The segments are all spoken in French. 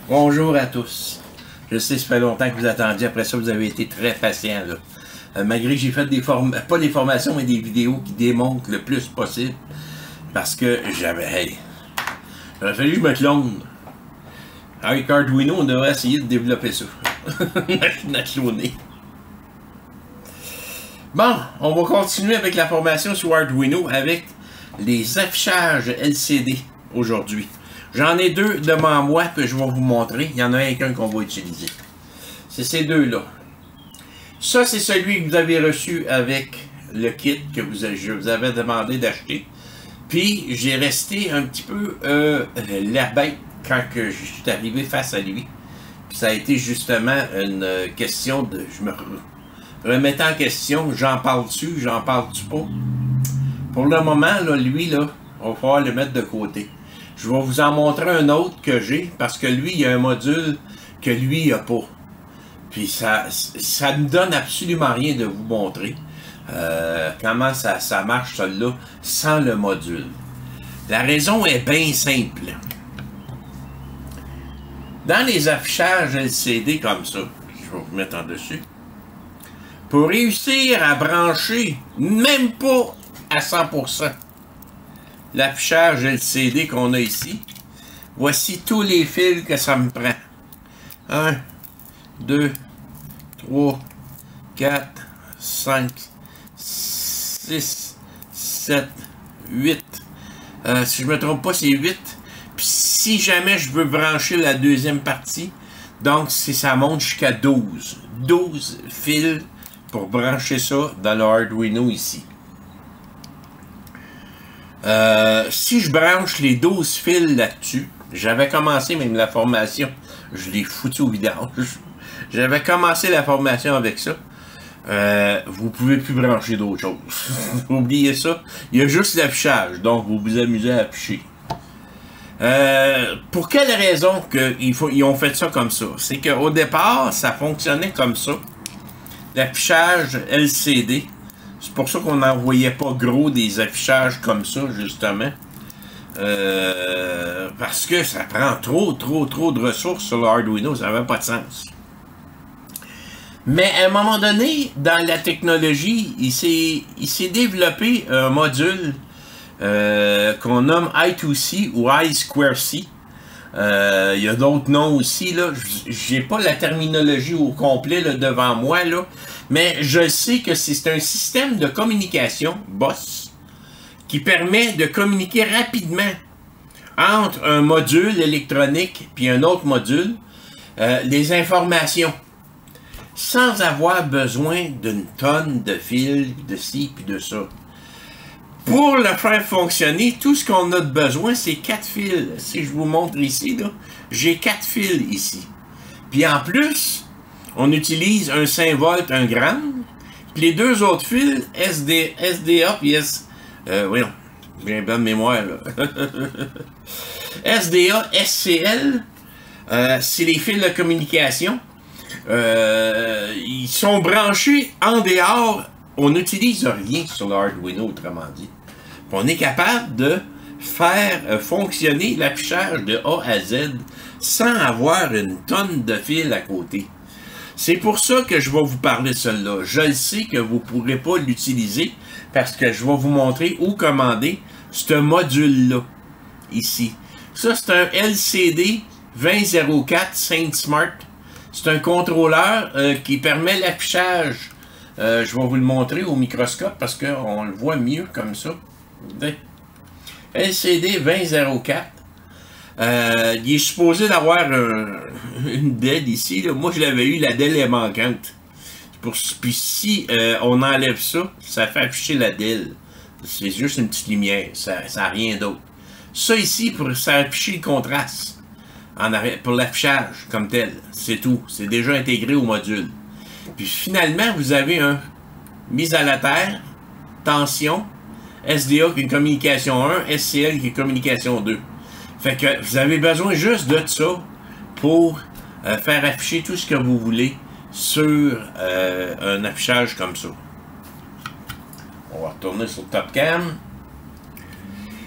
Bonjour à tous. Je sais, ça fait longtemps que vous attendiez. Après ça, vous avez été très patient, là. Malgré que j'ai fait pas des formations, mais des vidéos qui démontrent le plus possible. Parce que j'avais... j'aurait fallu que je me clone. Avec Arduino, on devrait essayer de développer ça. Machine à cloner. Bon, on va continuer avec la formation sur Arduino avec les affichages LCD aujourd'hui. J'en ai deux devant moi que je vais vous montrer. Il y en a qu'un qu'on va utiliser. C'est ces deux-là. Ça, c'est celui que vous avez reçu avec le kit que je vous avais demandé d'acheter. Puis, j'ai resté un petit peu la bête quand que je suis arrivé face à lui. Puis, ça a été justement une question de... Je me remettais en question, j'en parle-tu, j'en parle-tu pas. Pour le moment, là, lui, là, on va falloir le mettre de côté. Je vais vous en montrer un autre que j'ai, parce que lui, il y a un module que lui, il n'a pas. Puis ça ne donne absolument rien de vous montrer comment ça marche, celui-là, sans le module. La raison est bien simple. Dans les affichages LCD comme ça, je vais vous mettre en dessus, pour réussir à brancher, même pas à 100%, l'affichage LCD qu'on a ici, voici tous les fils que ça me prend. 1, 2, 3, 4, 5, 6, 7, 8. Si je ne me trompe pas, c'est 8. Puis si jamais je veux brancher la deuxième partie, donc si ça monte jusqu'à 12. 12 fils pour brancher ça dans le Arduino ici. Si je branche les 12 fils là-dessus, j'avais commencé même la formation, je l'ai foutu au vidange, j'avais commencé la formation avec ça, vous pouvez plus brancher d'autres choses, oubliez ça, il y a juste l'affichage, donc vous vous amusez à afficher. Pour quelle raison ils ont fait ça comme ça? C'est qu'au départ, ça fonctionnait comme ça, l'affichage LCD. C'est pour ça qu'on n'envoyait pas gros des affichages comme ça, justement. Parce que ça prend trop de ressources sur l'Arduino, ça n'avait pas de sens. Mais à un moment donné, dans la technologie, il s'est développé un module qu'on nomme I2C ou I2C. Il y a d'autres noms aussi, là. J'ai pas la terminologie au complet là, devant moi, là. Mais je sais que c'est un système de communication, BOS, qui permet de communiquer rapidement entre un module électronique puis un autre module, les informations, sans avoir besoin d'une tonne de fils, de ci puis de ça. Pour le faire fonctionner, tout ce qu'on a de besoin, c'est 4 fils. Si je vous montre ici, j'ai 4 fils ici. Puis en plus, on utilise un 5 volts, un gramme. Puis les deux autres fils, SDA, puis voyons, j'ai une bonne mémoire, là. SDA, SCL, c'est les fils de communication. Ils sont branchés en dehors. On n'utilise rien sur l'Arduino, autrement dit. Puis on est capable de faire fonctionner l'affichage de A à Z sans avoir une tonne de fils à côté. C'est pour ça que je vais vous parler de cela. Je le sais que vous ne pourrez pas l'utiliser parce que je vais vous montrer où commander ce module-là, ici. Ça, c'est un LCD 2004 SaintSmart. C'est un contrôleur qui permet l'affichage. Je vais vous le montrer au microscope parce qu'on le voit mieux comme ça. LCD 2004. Il est supposé d'avoir une DEL ici. Là. Moi, je l'avais eu, la DEL est manquante. Puis si on enlève ça, ça fait afficher la DEL. C'est juste une petite lumière. Ça n'a rien d'autre. Ça ici, ça afficher le contraste. Pour l'affichage comme tel. C'est tout. C'est déjà intégré au module. Puis finalement, vous avez un mise à la terre, tension, SDA qui est une communication 1, SCL qui est communication 2. Fait que vous avez besoin juste de ça pour faire afficher tout ce que vous voulez sur un affichage comme ça. On va retourner sur TopCam.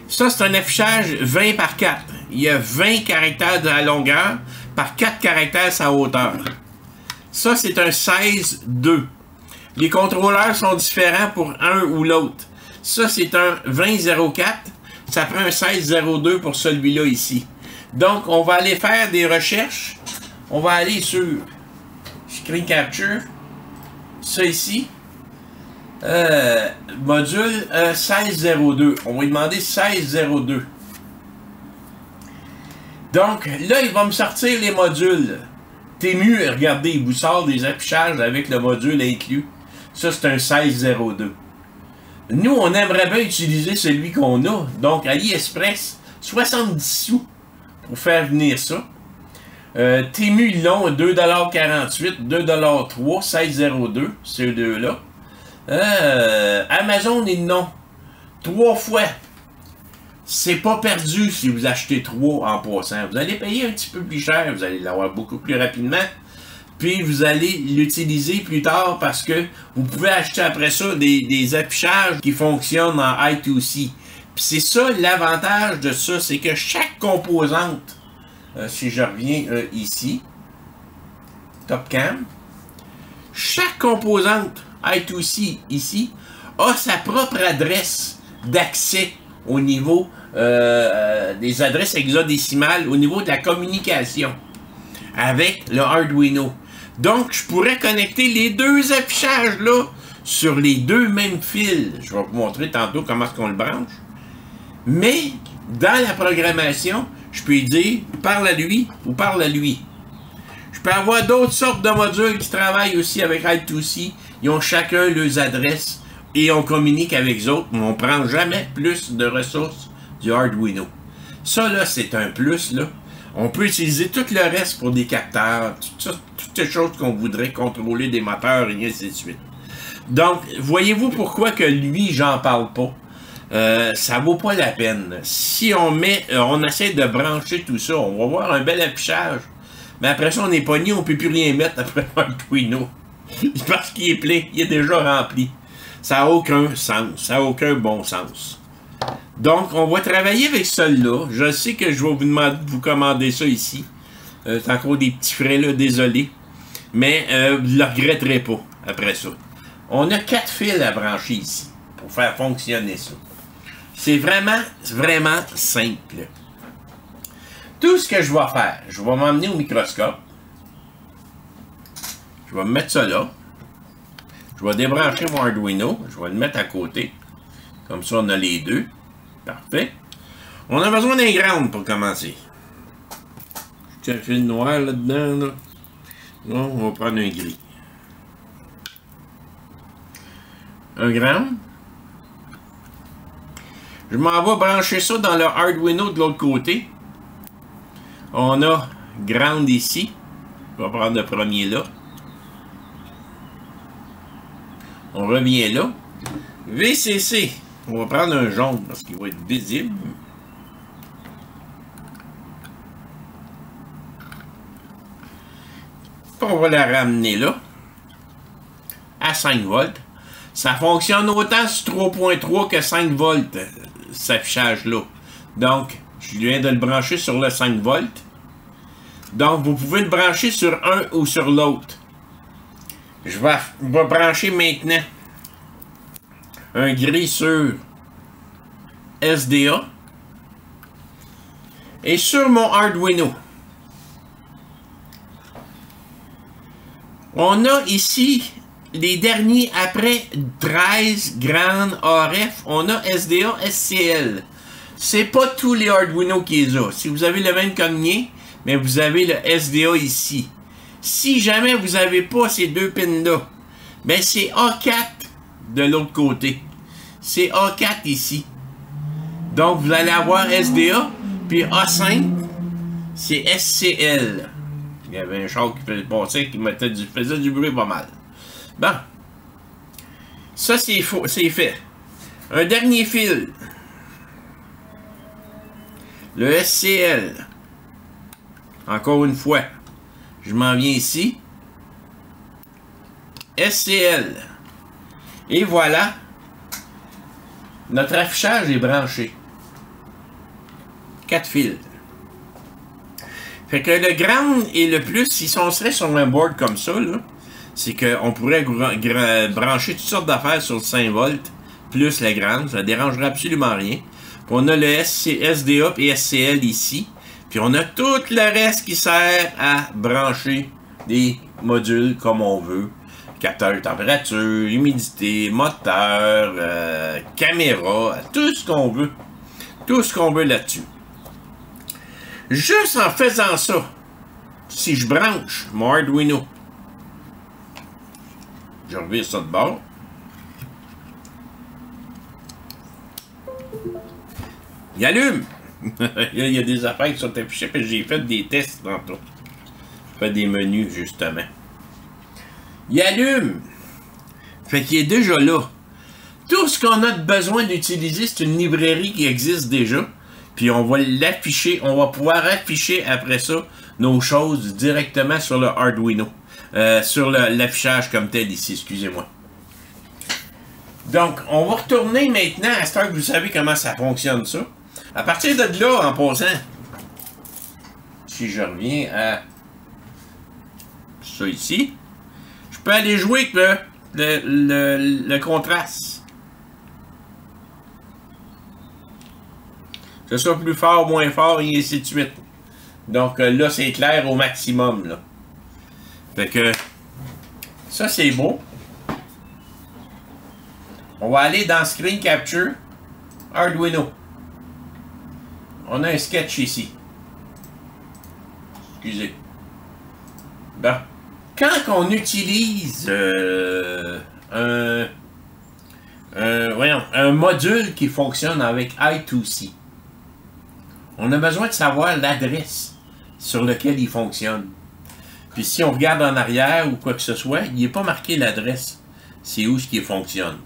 Ça, c'est un affichage 20 par 4. Il y a 20 caractères de la longueur, par 4 caractères sa hauteur. Ça, c'est un 16-2. Les contrôleurs sont différents pour un ou l'autre. Ça, c'est un 20-04. Ça prend un 16-02 pour celui-là ici. Donc, on va aller faire des recherches. On va aller sur Screen Capture. Ça ici. Module 1602. On va lui demander 1602. Donc, là, il va me sortir les modules. Temu, regardez, il vous sort des affichages avec le module inclus. Ça, c'est un 1602. Nous, on aimerait bien utiliser celui qu'on a. Donc, AliExpress, 70 sous pour faire venir ça. Temu, ils l'ont 2,48 $, 2,3 $, 1602, ces deux-là. Amazon, ils l'ont 3 fois. C'est pas perdu si vous achetez 3 en passant. Vous allez payer un petit peu plus cher, vous allez l'avoir beaucoup plus rapidement. Puis vous allez l'utiliser plus tard parce que vous pouvez acheter après ça des affichages qui fonctionnent en I2C. Puis c'est ça l'avantage de ça, c'est que chaque composante, si je reviens ici, Top Cam, chaque composante I2C ici a sa propre adresse d'accès au niveau des adresses hexadécimales, au niveau de la communication avec le Arduino. Donc, je pourrais connecter les deux affichages-là sur les deux mêmes fils. Je vais vous montrer tantôt comment est-ce qu'on le branche. Mais, dans la programmation, je peux dire « parle à lui » ou « parle à lui ». Je peux avoir d'autres sortes de modules qui travaillent aussi avec I2C. Ils ont chacun leurs adresses et on communique avec les autres, mais on ne prend jamais plus de ressources du Arduino. Ça, là, c'est un plus, là. On peut utiliser tout le reste pour des capteurs, toutes les choses qu'on voudrait contrôler des moteurs et ainsi de suite. Donc, voyez-vous pourquoi que lui, j'en parle pas? Ça vaut pas la peine. Si on essaie de brancher tout ça, on va voir un bel affichage. Mais après ça, on est pogné, on peut plus rien mettre après Arduino. Parce qu'il est plein, il est déjà rempli. Ça n'a aucun sens, ça n'a aucun bon sens. Donc, on va travailler avec celui-là. Je sais que je vais vous demander de vous commander ça ici. C'est encore des petits frais, là, désolé. Mais vous ne le regretterez pas après ça. On a 4 fils à brancher ici pour faire fonctionner ça. C'est vraiment, vraiment simple. Tout ce que je vais faire, je vais m'emmener au microscope. Je vais me mettre ça là. Je vais débrancher mon Arduino. Je vais le mettre à côté. Comme ça, on a les deux. Parfait. On a besoin d'un ground pour commencer. J'ai un fil noir là-dedans. Là. Non, on va prendre un gris. Un ground. Je m'en vais brancher ça dans le Arduino de l'autre côté. On a ground ici. On va prendre le premier là. On revient là. VCC. On va prendre un jaune parce qu'il va être visible. On va la ramener là. À 5 volts. Ça fonctionne autant sur 3.3 que 5 volts, cet affichage-là. Donc, je viens de le brancher sur le 5 volts. Donc, vous pouvez le brancher sur un ou sur l'autre. Je vais brancher maintenant un gris sur SDA et sur mon Arduino. On a ici les derniers après 13 grandes RF, on a SDA, SCL. C'est pas tous les Arduino qui les ont. Si vous avez le même cogné, mais vous avez le SDA ici. Si jamais vous n'avez pas ces deux pins-là, ben c'est A4 de l'autre côté. C'est A4 ici. Donc, vous allez avoir SDA, puis A5, c'est SCL. Il y avait un char qui faisait passer, qui faisait du bruit pas mal. Bon. Ça, c'est fait. Un dernier fil. Le SCL. Encore une fois. Je m'en viens ici. SCL. Et voilà. Notre affichage est branché. 4 fils. Fait que le ground et le plus, si on serait sur un board comme ça, là, c'est qu'on pourrait brancher toutes sortes d'affaires sur le 5 volts, plus le ground, ça ne dérangerait absolument rien. Puis on a le SDA et SCL ici. Puis on a tout le reste qui sert à brancher des modules comme on veut. Capteur de température, humidité, moteur, caméra, tout ce qu'on veut. Tout ce qu'on veut là-dessus. Juste en faisant ça, si je branche mon Arduino, je revire ça de bord. Il allume. Il y a des affaires qui sont affichées parce que j'ai fait des tests tantôt. J'ai fait des menus, justement. Il allume. Fait qu'il est déjà là. Tout ce qu'on a besoin d'utiliser, c'est une librairie qui existe déjà. Puis on va l'afficher, on va pouvoir afficher après ça nos choses directement sur le Arduino. Sur l'affichage comme tel ici, excusez-moi. Donc, on va retourner maintenant à ce que vous savez comment ça fonctionne ça. À partir de là, en passant, si je reviens à ça ici, je peux aller jouer avec le contraste. Que ce soit plus fort, moins fort, et ainsi de suite. Donc là, c'est clair au maximum, là. Fait que, ça c'est beau. On va aller dans Screen Capture, Arduino. On a un sketch ici. Excusez. Bon. Quand on utilise un module qui fonctionne avec I2C, on a besoin de savoir l'adresse sur laquelle il fonctionne. Puis si on regarde en arrière ou quoi que ce soit, il n'est pas marqué l'adresse. C'est où ce qui fonctionne.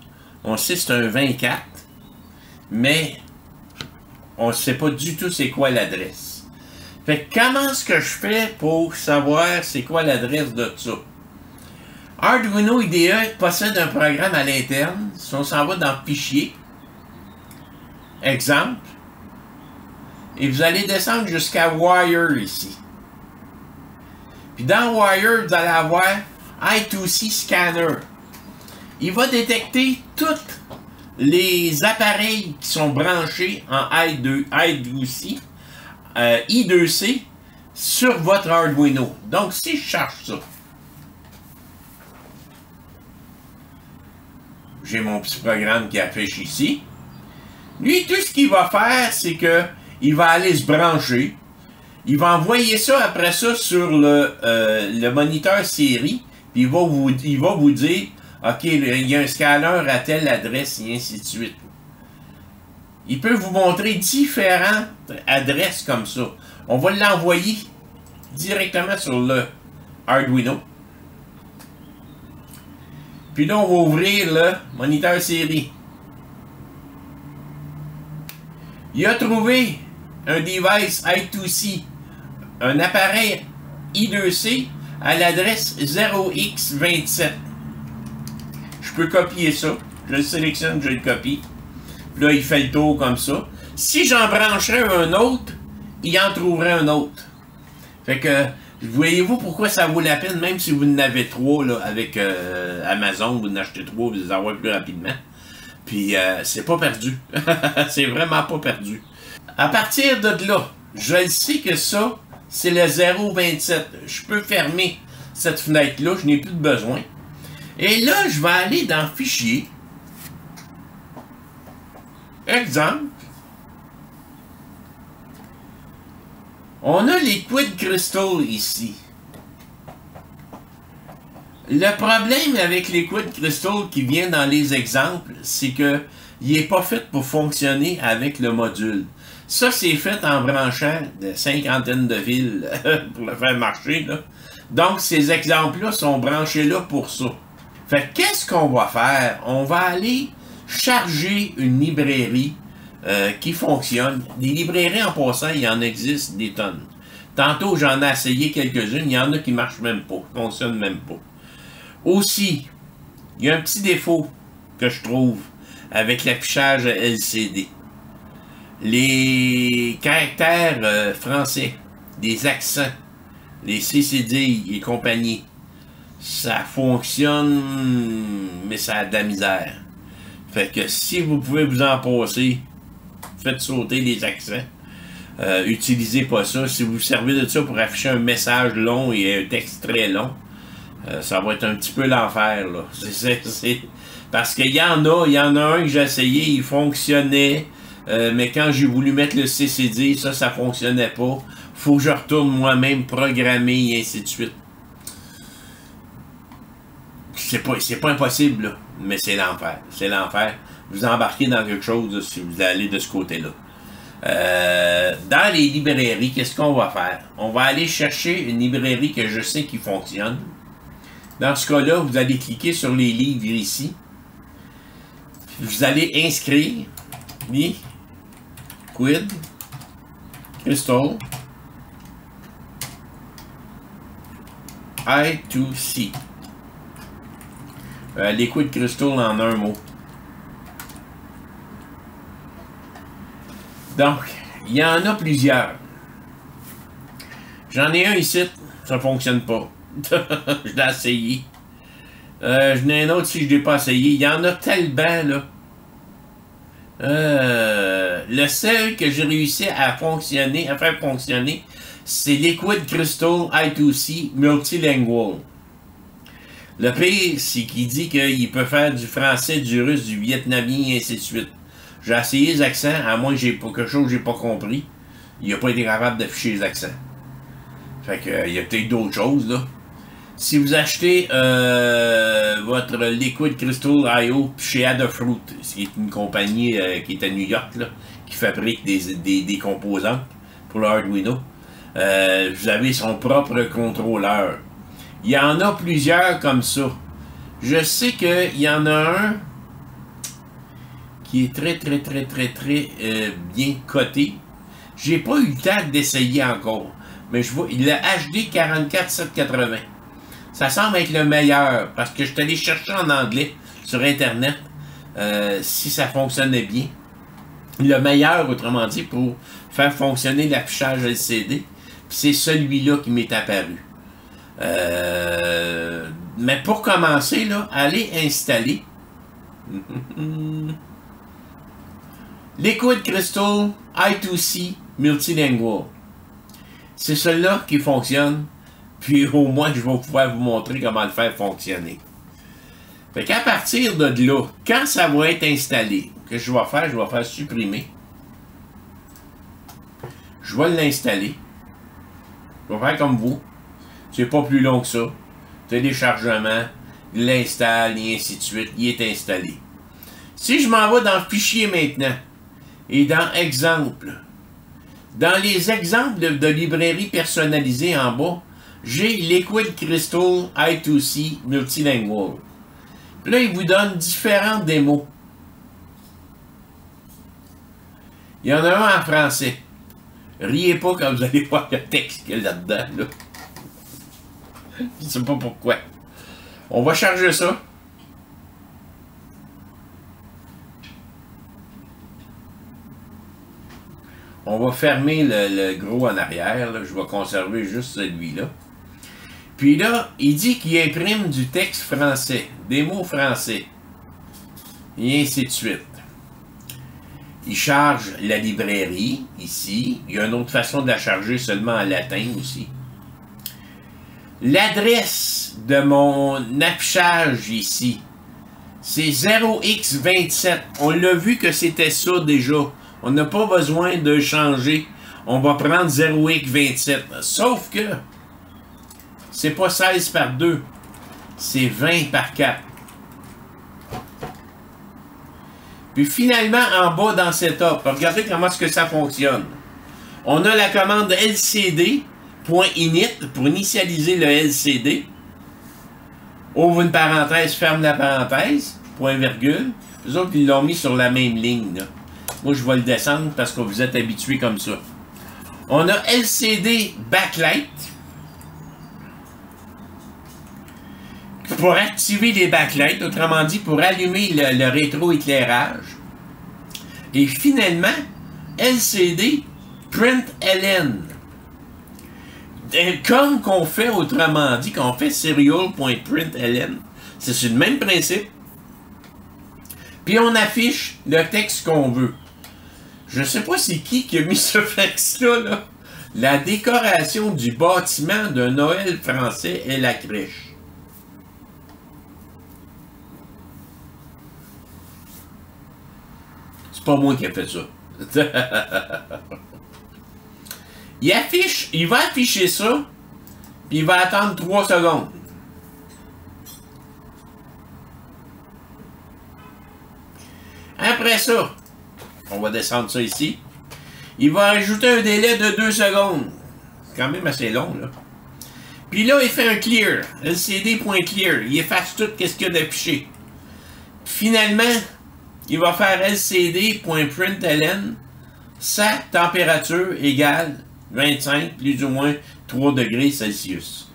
On sait que c'est un 24, mais on ne sait pas du tout c'est quoi l'adresse. Fait que comment est-ce que je fais pour savoir c'est quoi l'adresse de ça? Arduino IDE possède un programme à l'interne. Si on s'en va dans Fichier, Exemple, et vous allez descendre jusqu'à Wire ici. Puis dans Wire, vous allez avoir I2C Scanner. Il va détecter tous les appareils qui sont branchés en I2C, I2C sur votre Arduino. Donc, si je charge ça, j'ai mon petit programme qui affiche ici. Lui, tout ce qu'il va faire, c'est que il va aller se brancher. Il va envoyer ça après ça sur le moniteur série. Puis il va vous dire, OK, il y a un scanner à telle adresse et ainsi de suite. Il peut vous montrer différentes adresses comme ça. On va l'envoyer directement sur le Arduino. Puis là, on va ouvrir le moniteur série. Il a trouvé un device I2C, un appareil I2C à l'adresse 0x27. Je peux copier ça. Je le sélectionne, je le copie. Là, il fait le tour comme ça. Si j'en brancherais un autre, il en trouverait un autre. Fait que, voyez-vous pourquoi ça vaut la peine, même si vous en avez 3 là, avec Amazon, vous en achetez 3, vous les avez plus rapidement. Puis, c'est pas perdu. C'est vraiment pas perdu. À partir de là, je sais que ça, c'est le 0.27. Je peux fermer cette fenêtre-là, je n'ai plus de besoin. Et là, je vais aller dans Fichier. Exemple. On a Liquid Crystal ici. Le problème avec Liquid Crystal qui vient dans les exemples, c'est que il n'est pas fait pour fonctionner avec le module. Ça, c'est fait en branchant de cinquantaine de fils pour le faire marcher, là. Donc, ces exemples-là sont branchés là pour ça. Fait que, qu'est-ce qu'on va faire? On va aller charger une librairie qui fonctionne. Des librairies, en passant, il y en existe des tonnes. Tantôt, j'en ai essayé quelques-unes. Il y en a qui ne marchent même pas, qui ne fonctionnent même pas. Aussi, il y a un petit défaut que je trouve avec l'affichage LCD. Les caractères français des accents, les CCD et compagnie, ça fonctionne, mais ça a de la misère. Fait que si vous pouvez vous en passer, faites sauter les accents. Utilisez pas ça. Si vous vous servez de ça pour afficher un message long et un texte très long, ça va être un petit peu l'enfer, là. Parce qu'il y en a un que j'ai essayé, il fonctionnait, mais quand j'ai voulu mettre le CCD, ça fonctionnait pas. Faut que je retourne moi-même programmer et ainsi de suite. C'est pas impossible, là, mais c'est l'enfer. C'est l'enfer. Vous embarquez dans quelque chose là, si vous allez de ce côté-là. Dans les librairies, qu'est-ce qu'on va faire? On va aller chercher une librairie que je sais qui fonctionne. Dans ce cas-là, vous allez cliquer sur les livres ici. Vous allez inscrire Liquid Crystal I2C. Liquid Crystal en un mot. Donc, il y en a plusieurs. J'en ai un ici, ça fonctionne pas. Je l'ai essayé. J'en ai un autre si je ne l'ai pas essayé. Il y en a tellement, là. Le seul que j'ai réussi à faire fonctionner, c'est Liquid Crystal I2C Multilingual. Le pire, c'est qu'il dit qu'il peut faire du français, du russe, du vietnamien, et ainsi de suite. J'ai essayé les accents, à moins que j'ai pas quelque chose que j'ai pas compris. Il n'a pas été capable d'afficher les accents. Fait que, il y a peut-être d'autres choses, là. Si vous achetez votre Liquid Crystal I.O. chez Adafruit, c'est une compagnie qui est à New York, là, qui fabrique des composants pour le Arduino, vous avez son propre contrôleur. Il y en a plusieurs comme ça. Je sais qu'il y en a un qui est très bien coté. J'ai pas eu le temps d'essayer encore. Mais je vois, il a HD 44780. Ça semble être le meilleur, parce que je suis allé chercher en anglais sur Internet si ça fonctionnait bien. Le meilleur, autrement dit, pour faire fonctionner l'affichage LCD, c'est celui-là qui m'est apparu. Mais pour commencer, là, allez installer Liquid Crystal I2C Multilingual. C'est celui-là qui fonctionne, puis au moins je vais pouvoir vous montrer comment le faire fonctionner. Fait qu'à partir de là, quand ça va être installé, que je vais faire supprimer. Je vais l'installer. Je vais faire comme vous. C'est pas plus long que ça. Téléchargement, il l'installe et ainsi de suite. Il est installé. Si je m'en vais dans Fichier maintenant et dans Exemple, dans les exemples de librairies personnalisées en bas, j'ai Liquid Crystal I2C Multilingual. Puis là, il vous donne différentes démos. Il y en a un en français. Riez pas quand vous allez voir le texte qu'il y a là-dedans. Là. Je ne sais pas pourquoi. On va charger ça. On va fermer le gros en arrière. Là. Je vais conserver juste celui-là. Puis là, il dit qu'il imprime du texte français, des mots français. Et ainsi de suite. Il charge la librairie, ici. Il y a une autre façon de la charger seulement en latin aussi. L'adresse de mon affichage ici, c'est 0x27. On l'a vu que c'était ça déjà. On n'a pas besoin de changer. On va prendre 0x27. Sauf que c'est pas 16 par 2. C'est 20 par 4. Puis finalement, en bas dans Setup, regardez comment est-ce que ça fonctionne. On a la commande lcd.init pour initialiser le LCD. Ouvre une parenthèse, ferme la parenthèse, point virgule. Les autres, ils l'ont mis sur la même ligne. Là. Moi, je vais le descendre parce que vous êtes habitués comme ça. On a LCD backlight. Pour activer les backlights, autrement dit, pour allumer le rétroéclairage. Et finalement, LCD Print LN. Comme qu'on fait, autrement dit, qu'on fait serial.println, c'est sur le même principe. Puis on affiche le texte qu'on veut. Je sais pas c'est qui a mis ce texte-là, là. La décoration du bâtiment de Noël français est la crèche. C'est pas moi qui ai fait ça. Il va afficher ça, puis il va attendre 3 secondes. Après ça, on va descendre ça ici. Il va ajouter un délai de 2 secondes. C'est quand même assez long, là. Puis là, il fait un clear. lcd.clear. Il efface tout ce qu'il y a d'affiché. Finalement, il va faire lcd.println. Sa température égale 25, plus ou moins 3 degrés Celsius.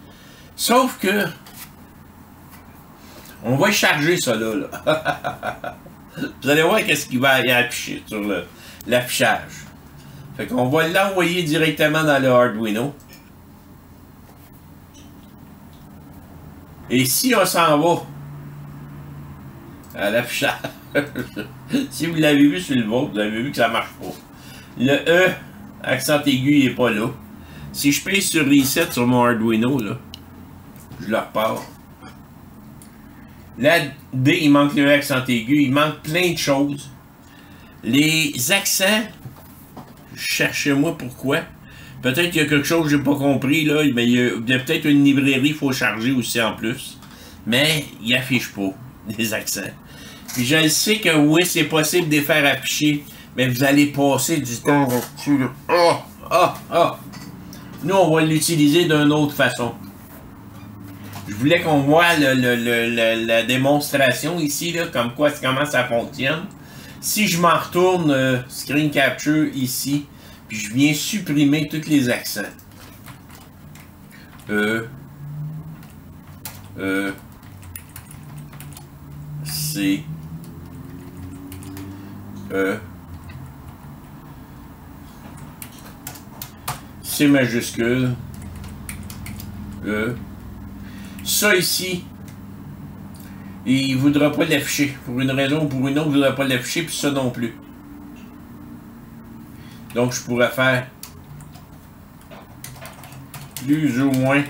Sauf que, on va charger ça là. Vous allez voir qu'est-ce qu'il va y afficher sur l'affichage. Fait qu'on va l'envoyer directement dans le Arduino. Et si on s'en va à l'affichage, si vous l'avez vu sur le vôtre, vous avez vu que ça marche pas. Le E, accent aigu, il n'est pas là. Si je pèse sur Reset sur mon Arduino, là, je le repars. La D, il manque le accent aigu, il manque plein de choses. Les accents, cherchez-moi pourquoi. Peut-être qu'il y a quelque chose que j'ai pas compris, là, mais il y a peut-être une librairie qu'il faut charger aussi en plus. Mais il affiche pas les accents. Puis je sais que oui, c'est possible de les faire afficher, mais vous allez passer du temps là-dessus. Nous, on va l'utiliser d'une autre façon. Je voulais qu'on voit la démonstration ici, là, comment ça fonctionne. Si je m'en retourne Screen Capture ici, puis je viens supprimer tous les accents. C, C majuscule, ça ici, il ne voudra pas l'afficher. Pour une raison ou pour une autre, il ne voudra pas l'afficher, puis ça non plus. Donc, je pourrais faire plus ou moins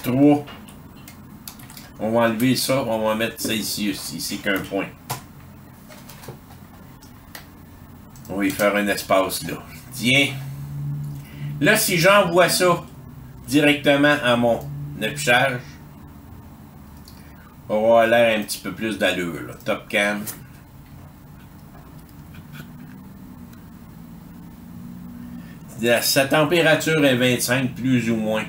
3. On va enlever ça, on va mettre ça ici aussi. C'est qu'un point. On va y faire un espace là. Tiens. Là, si j'envoie ça directement à mon affichage, on va avoir l'air un petit peu plus d'allure. Top cam. Sa température est 25 plus ou moins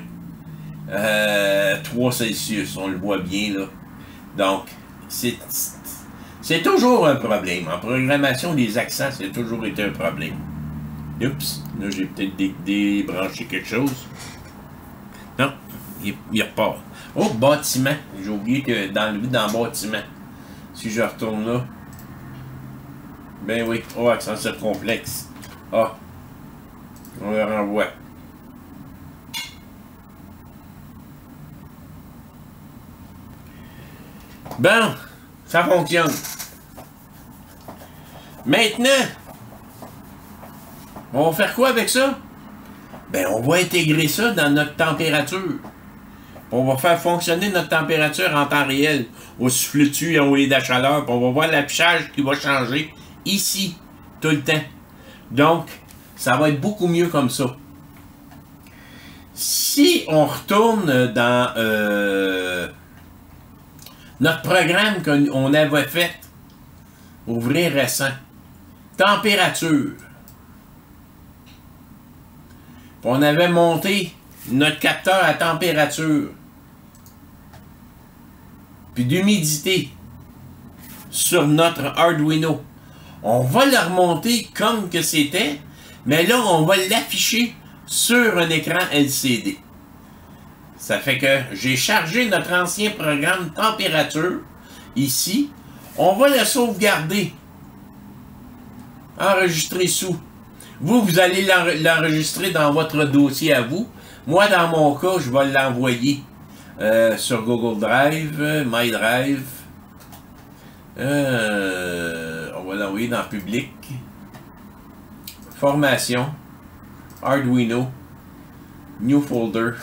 3 Celsius, on le voit bien là. Donc, c'est toujours un problème. En programmation, les accents, c'est toujours été un problème. Oups, là j'ai peut-être débranché quelque chose. Non, il repart. Oh, bâtiment. J'ai oublié d'enlever dans bâtiment. Si je retourne là. Ben oui. Oh, accent circonflexe. Ah. On le renvoie. Bon, ça fonctionne. Maintenant, on va faire quoi avec ça? Ben, on va intégrer ça dans notre température. On va faire fonctionner notre température en temps réel. On souffle dessus et envoyer de la chaleur. Puis on va voir l'affichage qui va changer ici, tout le temps. Donc, ça va être beaucoup mieux comme ça. Si on retourne dans notre programme qu'on avait fait, ouvrir récent, température. On avait monté notre capteur à température, puis d'humidité sur notre Arduino. On va le remonter comme que c'était, mais là, on va l'afficher sur un écran LCD. Ça fait que j'ai chargé notre ancien programme température ici. On va le sauvegarder. Enregistrer sous. Vous allez l'enregistrer dans votre dossier à vous. Moi, dans mon cas, je vais l'envoyer sur Google Drive, My Drive. On va l'envoyer dans Public. Formation. Arduino. New Folder.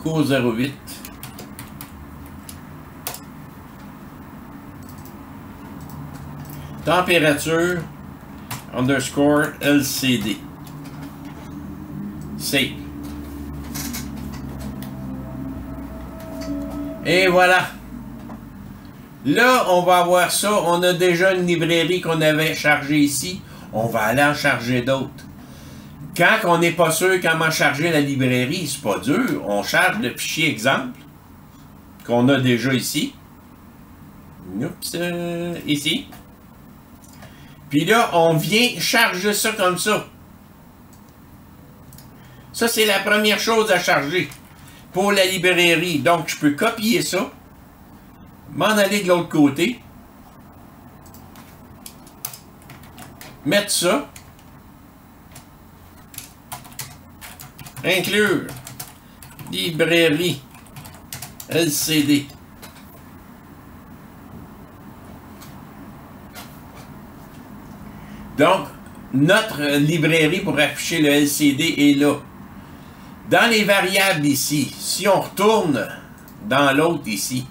Cours 08. Température underscore LCD. Save. Et voilà. Là, on va avoir ça. On a déjà une librairie qu'on avait chargée ici. On va aller en charger d'autres. Quand on n'est pas sûr comment charger la librairie, c'est pas dur. On charge le fichier exemple qu'on a déjà ici. Oups, ici. Puis là, on vient charger ça comme ça. Ça, c'est la première chose à charger pour la librairie. Donc, je peux copier ça, m'en aller de l'autre côté, mettre ça, inclure librairie LCD. Donc, notre librairie pour afficher le LCD est là. Dans les variables ici, si on retourne dans l'autre ici,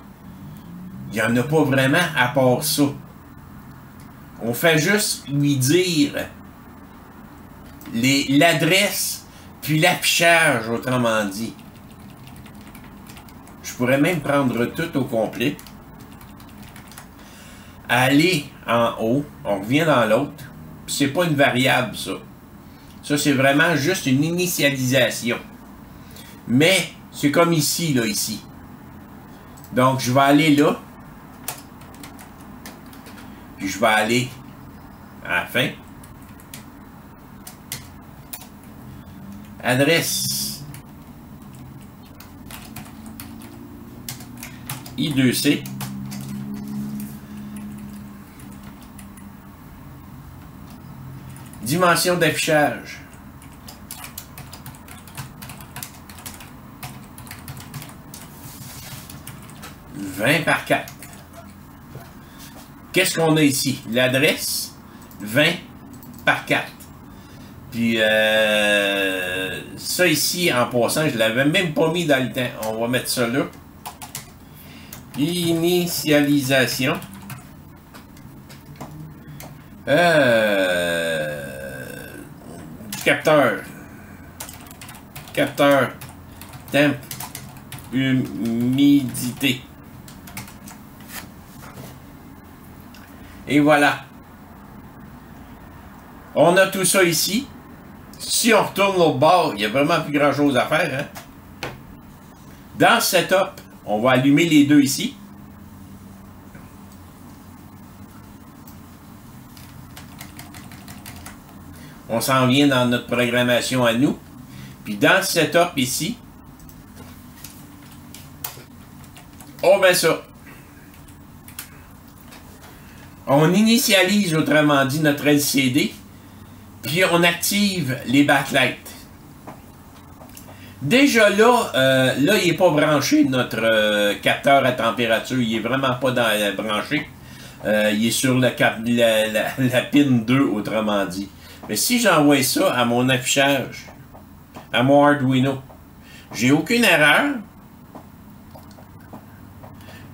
il n'y en a pas vraiment à part ça. On fait juste lui dire l'adresse puis l'affichage, autrement dit. Je pourrais même prendre tout au complet. Aller en haut, on revient dans l'autre. C'est pas une variable, ça. Ça, c'est vraiment juste une initialisation. Mais, c'est comme ici, là, ici. Donc, je vais aller là. Puis, je vais aller à la fin. Adresse. I2C. Dimension d'affichage. « 20 par 4. » Qu'est-ce qu'on a ici? L'adresse, 20 par 4. Puis, ça ici, en passant, je ne l'avais même pas mis dans le temps. On va mettre ça là. Initialisation. Capteur. Capteur. Temp. Humidité. Et voilà. On a tout ça ici. Si on retourne au bord, il n'y a vraiment plus grand chose à faire. Hein? Dans Setup, on va allumer les deux ici. On s'en vient dans notre programmation à nous. Puis dans Setup ici, on met ça. On initialise, autrement dit, notre LCD. Puis on active les backlights. Déjà là, là il n'est pas branché, notre capteur à température. Il n'est vraiment pas branché. Il est sur la pin 2, autrement dit. Mais si j'envoie ça à mon affichage, à mon Arduino, j'ai aucune erreur.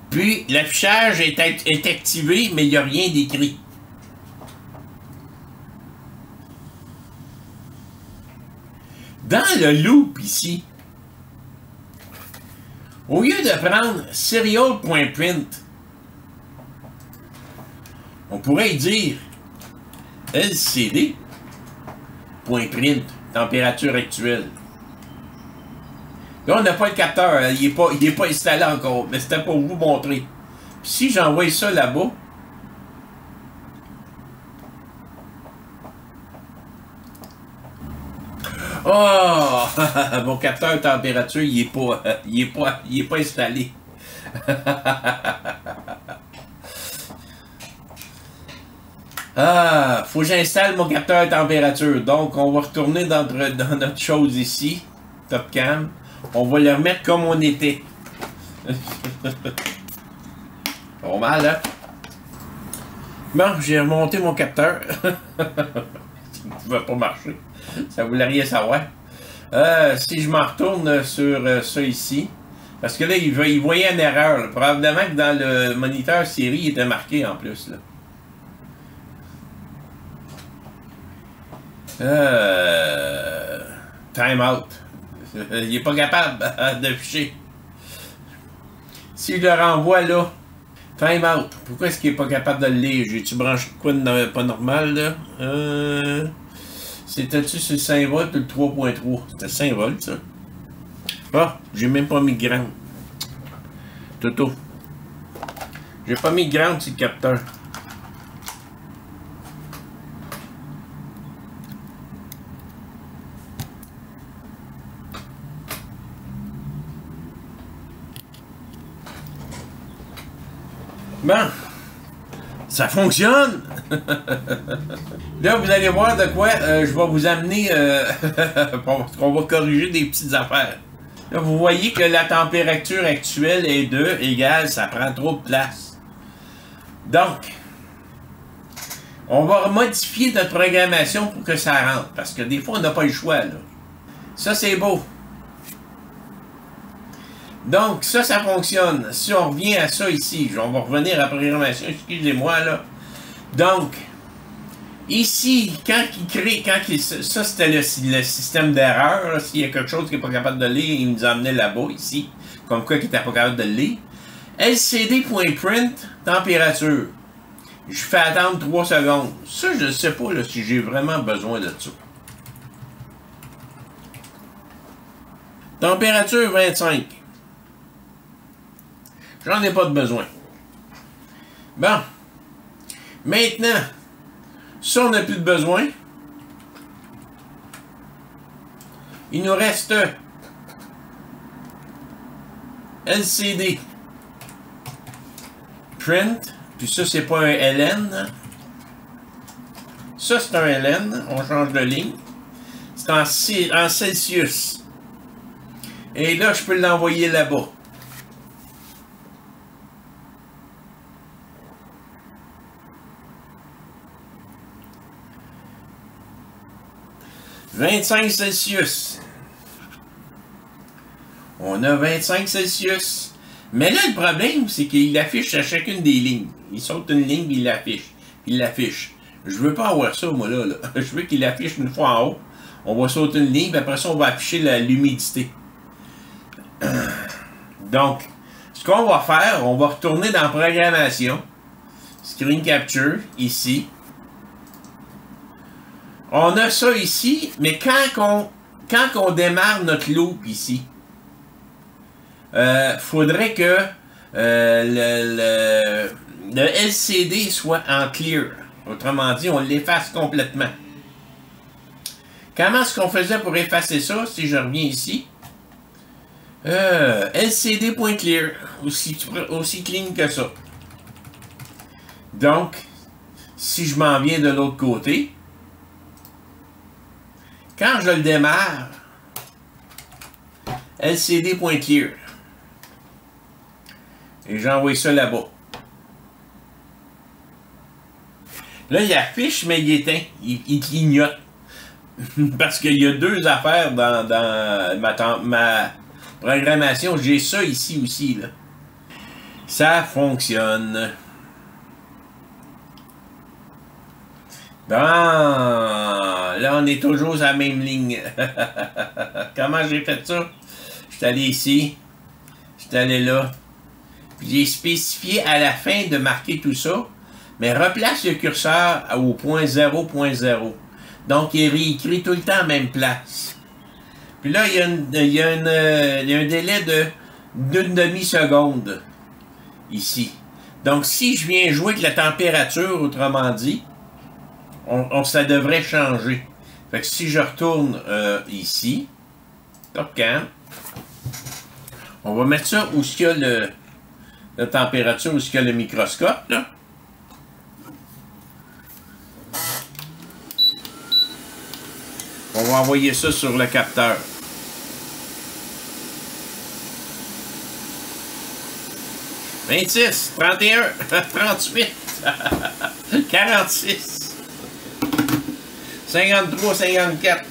Puis l'affichage est activé, mais il n'y a rien d'écrit. Dans le loop ici, au lieu de prendre serial.print, on pourrait dire LCD.print, température actuelle. Là, on n'a pas le capteur, il n'est pas installé encore, mais c'était pour vous montrer. Puis si j'envoie ça là-bas, oh! Mon capteur de température, il est pas installé. Ah, faut que j'installe mon capteur de température. Donc, on va retourner dans notre chose ici. Top cam. On va le remettre comme on était. Pas mal, hein? Bon, j'ai remonté mon capteur. Ça ne va pas marcher. Ça voulait rien savoir. Si je m'en retourne sur ça ici. Parce que là, il voyait une erreur. Là. Probablement que dans le moniteur série, il était marqué en plus. Là. Time out. Il n'est pas capable d'afficher. Si je le renvoie là, time out. Pourquoi est-ce qu'il n'est pas capable de le lire? J'ai-tu branché quoi de pas normal là? C'était-tu sur le 5 volts ou le 3.3? C'était 5 volts ça. Ah, j'ai même pas mis de ground. Toto. J'ai pas mis de ground sur le capteur. Bon, ça fonctionne! Là, vous allez voir de quoi je vais vous amener, on va corriger des petites affaires. Là, vous voyez que la température actuelle est 2 égale, ça prend trop de place. Donc, on va modifier notre programmation pour que ça rentre, parce que des fois, on n'a pas le choix, là. Ça, c'est beau. Donc, ça fonctionne. Si on revient à ça ici, on va revenir à la programmation, excusez-moi, là. Donc, ici, ça c'était le système d'erreur, s'il y a quelque chose qui n'est pas capable de lire, il nous emmenait là-bas, ici, comme quoi qui n'était pas capable de le lire. LCD.print, température. Je fais attendre 3 secondes. Ça, je ne sais pas là, si j'ai vraiment besoin de ça. Température 25. J'en ai pas de besoin. Bon. Maintenant, ça, on n'a plus de besoin. Il nous reste LCD. Print. Puis ça, c'est pas un LN. Ça, c'est un LN. On change de ligne. C'est en Celsius. Et là, je peux l'envoyer là-bas. « 25 Celsius. » On a 25 Celsius. Mais là, le problème, c'est qu'il affiche à chacune des lignes. Il saute une ligne, puis il l'affiche. Puis il l'affiche. Je veux pas avoir ça, moi, là. Je veux qu'il affiche une fois en haut. On va sauter une ligne, puis après ça, on va afficher l'humidité. Donc, ce qu'on va faire, on va retourner dans Programmation. Screen Capture, ici. On a ça ici, mais quand on démarre notre loop ici, faudrait que le LCD soit en clear. Autrement dit, on l'efface complètement. Comment est-ce qu'on faisait pour effacer ça, si je reviens ici? LCD.clear, aussi clean que ça. Donc, si je m'en viens de l'autre côté, quand je le démarre, LCD.clear. Et j'envoie ça là-bas. Là, il affiche, mais il éteint. Il clignote. Parce qu'il y a deux affaires dans ma programmation. J'ai ça ici aussi, là. Ça fonctionne. Bon, là, on est toujours sur la même ligne. Comment j'ai fait ça? Je suis allé ici. Je suis allé là. Puis j'ai spécifié à la fin de marquer tout ça. Mais replace le curseur au point 0.0. Donc, il est réécrit tout le temps à la même place. Puis là, il y a un délai d'une demi-seconde. Ici. Donc, si je viens jouer avec la température, autrement dit, ça devrait changer. Fait que si je retourne ici, top cam, on va mettre ça où il y a la température, où il y a le microscope, là. On va envoyer ça sur le capteur. 26, 31, 38, 46, 53, 54.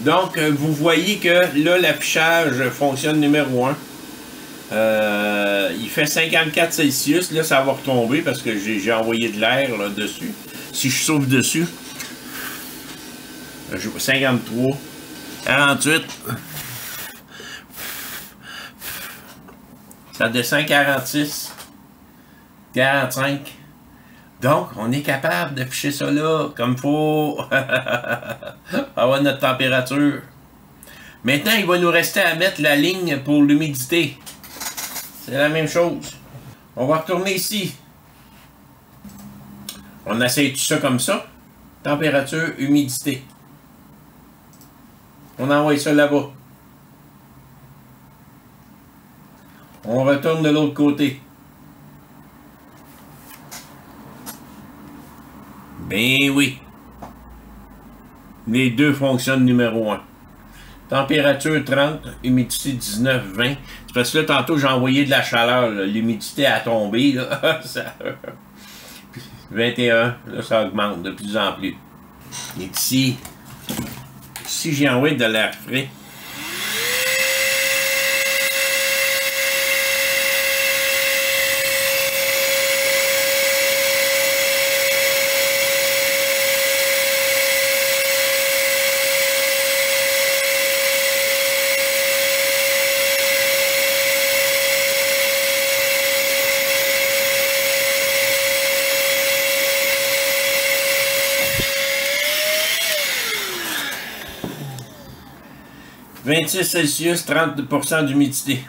Donc, vous voyez que là, l'affichage fonctionne numéro 1. Il fait 54 Celsius. Là, ça va retomber parce que j'ai envoyé de l'air dessus. Si je souffle dessus. 53, 48. Ça descend 46, 45. Donc, on est capable d'afficher ça là, comme il faut. Avoir notre température. Maintenant, il va nous rester à mettre la ligne pour l'humidité. C'est la même chose. On va retourner ici. On essaye tout ça comme ça. Température, humidité. On envoie ça là-bas. On retourne de l'autre côté. Ben oui. Les deux fonctionnent numéro 1. Température 30, humidité 19, 20. C'est parce que là, tantôt, j'ai envoyé de la chaleur. L'humidité a tombé. Là. 21, là, ça augmente de plus en plus. Et ici, si j'ai envoyé de l'air frais, « 26 Celsius, 30% d'humidité. »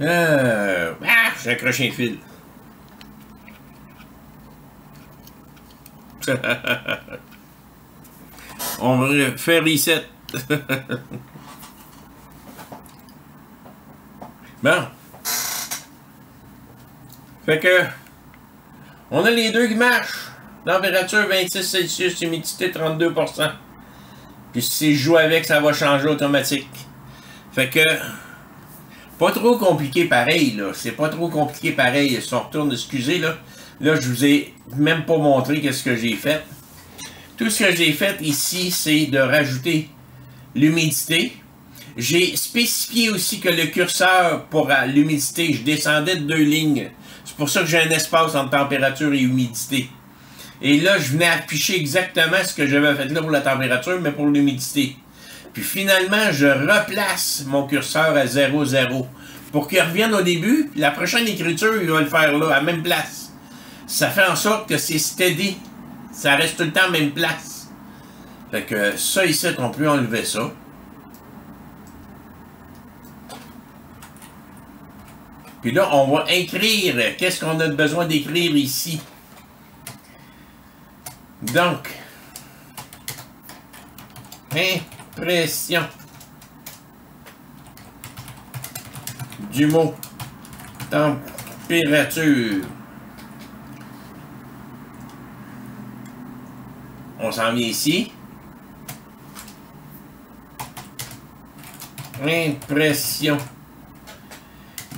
J'ai accroché un fil. On va faire reset. Bon. Fait que, on a les deux qui marchent. Température 26 Celsius, humidité 32%. Puis si je joue avec, ça va changer automatique. Fait que, pas trop compliqué pareil, là. C'est pas trop compliqué pareil. Si on retourne, excusez, là. Là, je vous ai même pas montré qu'est-ce que j'ai fait. Tout ce que j'ai fait ici, c'est de rajouter l'humidité. J'ai spécifié aussi que le curseur pour l'humidité, je descendais de 2 lignes. C'est pour ça que j'ai un espace entre température et humidité. Et là, je venais afficher exactement ce que j'avais fait là pour la température, mais pour l'humidité. Puis finalement, je replace mon curseur à 0, 0. Pour qu'il revienne au début, puis la prochaine écriture, il va le faire là, à la même place. Ça fait en sorte que c'est steady. Ça reste tout le temps à la même place. Fait que ça ici, on peut enlever ça. Puis là, on va écrire. Qu'est-ce qu'on a besoin d'écrire ici? Donc, impression du mot température. On s'en vient ici. Impression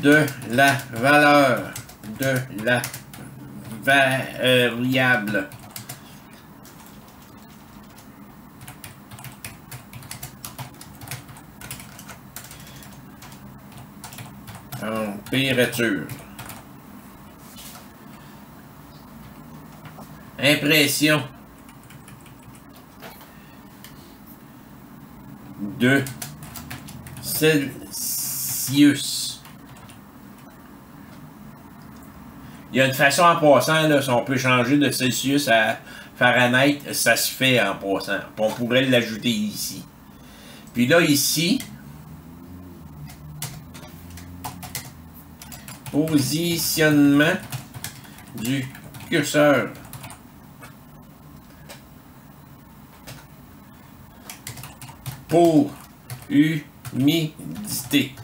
de la valeur de la variable. Température. Impression de Celsius. Il y a une façon en passant, là, si on peut changer de Celsius à Fahrenheit, ça se fait en passant. On pourrait l'ajouter ici. Puis là, ici, positionnement du curseur. Pour humidité.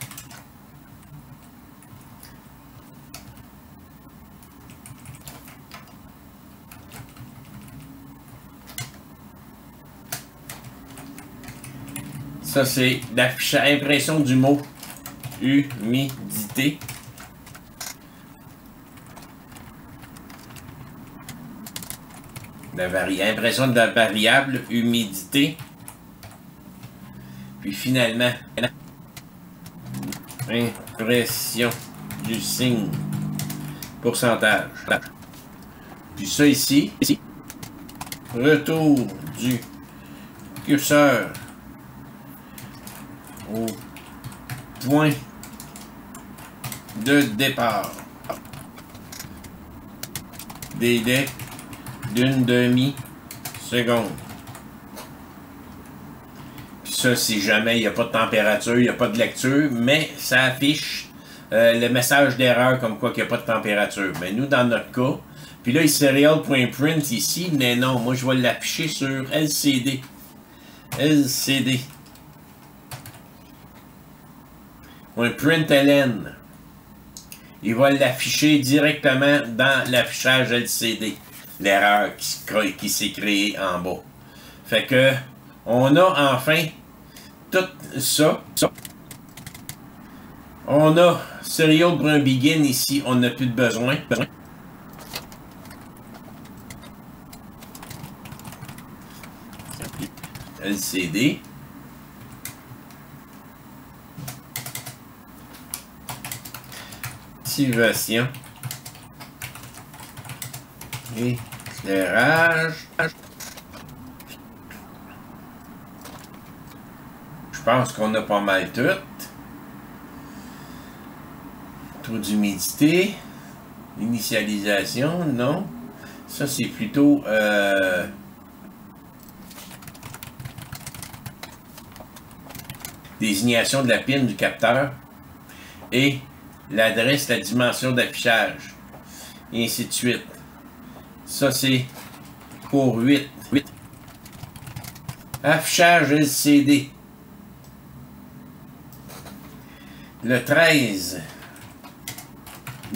Ça, c'est l'impression du mot humidité. Impression de la variable humidité. Puis finalement, impression du signe pourcentage. Puis ça ici, retour du curseur au point de départ. Délai d'une demi-seconde. Puis ça, si jamais il n'y a pas de température, il n'y a pas de lecture, mais ça affiche le message d'erreur comme quoi qu'il n'y a pas de température. Mais nous, dans notre cas, puis là, il serial.print ici, mais non, moi je vais l'afficher sur LCD. LCD. Un println. Il va l'afficher directement dans l'affichage LCD. L'erreur qui s'est créée en bas. Fait que, on a enfin tout ça. On a serial.begin ici, on n'a plus de besoin. LCD. Activation. Éclairage. Je pense qu'on a pas mal tout. Taux d'humidité. Initialisation, non. Ça, c'est plutôt... désignation de la pin du capteur. Et l'adresse, la dimension d'affichage. Et ainsi de suite. Ça, c'est pour 8. Affichage LCD. Le 13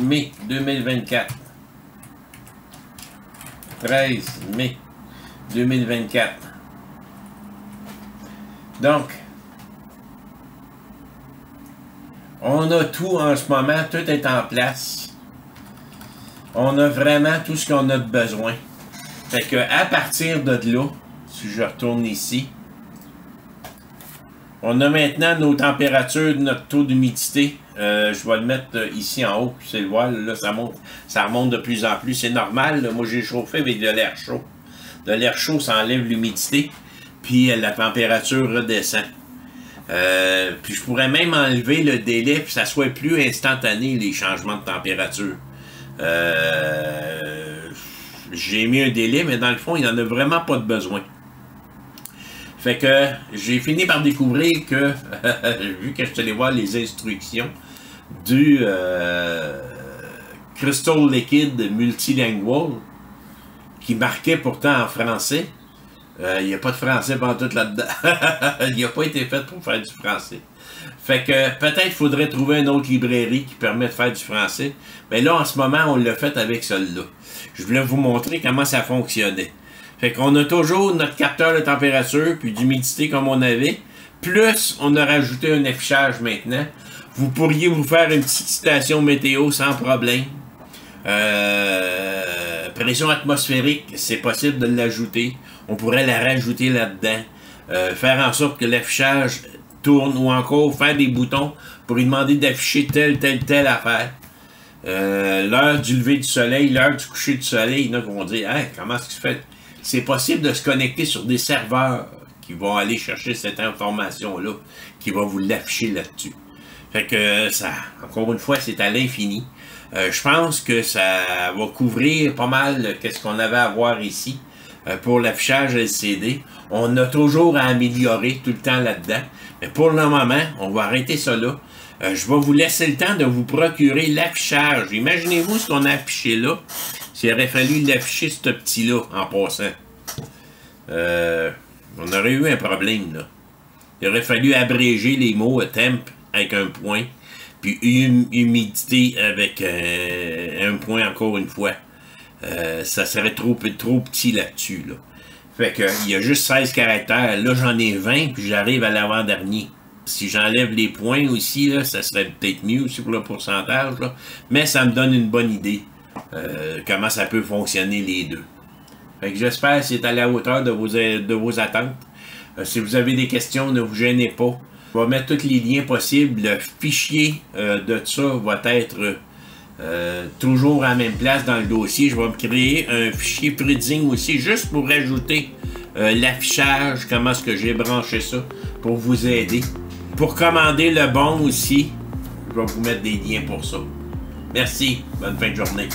mai 2024. 13 mai 2024. Donc, on a tout en ce moment, tout est en place. On a vraiment tout ce qu'on a de besoin. Fait que à partir de là, si je retourne ici, on a maintenant nos températures, notre taux d'humidité. Je vais le mettre ici en haut, c'est le voir, là ça monte, ça remonte de plus en plus. C'est normal, là, moi j'ai chauffé avec de l'air chaud. De l'air chaud, ça enlève l'humidité, puis la température redescend. Puis je pourrais même enlever le délai, puis ça soit plus instantané, les changements de température. J'ai mis un délai, mais dans le fond, il n'y en a vraiment pas de besoin. Fait que j'ai fini par découvrir que, vu que je suis allé voir les instructions du Crystal Liquid Multilingual, qui marquait pourtant en français, il n'y a pas de français pendant tout là-dedans. Il n'a pas été fait pour faire du français. Fait que peut-être qu'il faudrait trouver une autre librairie qui permet de faire du français. Mais là, en ce moment, on l'a fait avec celle-là. Je voulais vous montrer comment ça fonctionnait. Fait qu'on a toujours notre capteur de température, puis d'humidité comme on avait. Plus, on a rajouté un affichage maintenant. Vous pourriez vous faire une petite station météo sans problème. Pression atmosphérique, c'est possible de l'ajouter. On pourrait la rajouter là-dedans. Faire en sorte que l'affichage tourne ou encore faire des boutons pour lui demander d'afficher telle affaire. L'heure du lever du soleil, l'heure du coucher du soleil, il y en a qui vont dire hey, comment est-ce que tu fais? C'est possible de se connecter sur des serveurs qui vont aller chercher cette information-là, qui va vous l'afficher là-dessus. Fait que ça, encore une fois, c'est à l'infini. Je pense que ça va couvrir pas mal qu'est-ce qu'on avait à voir ici pour l'affichage LCD. On a toujours à améliorer tout le temps là-dedans. Mais pour le moment, on va arrêter ça là. Je vais vous laisser le temps de vous procurer l'affichage. Imaginez-vous ce qu'on a affiché là. S'il aurait fallu l'afficher ce petit-là en passant. On aurait eu un problème là. Il aurait fallu abréger les mots temp avec un point. Puis humidité avec un point encore une fois. Ça serait trop petit là-dessus. Là. Fait que, il y a juste 16 caractères. Là, j'en ai 20, puis j'arrive à l'avant-dernier. Si j'enlève les points aussi, là, ça serait peut-être mieux aussi pour le pourcentage, là. Mais ça me donne une bonne idée comment ça peut fonctionner les deux. Fait que j'espère que c'est à la hauteur de vos attentes. Si vous avez des questions, ne vous gênez pas. Je vais mettre tous les liens possibles. Le fichier de ça va être toujours à la même place dans le dossier. Je vais me créer un fichier Freedzing aussi, juste pour rajouter l'affichage, comment est-ce que j'ai branché ça, pour vous aider. Pour commander le bon aussi, je vais vous mettre des liens pour ça. Merci, bonne fin de journée.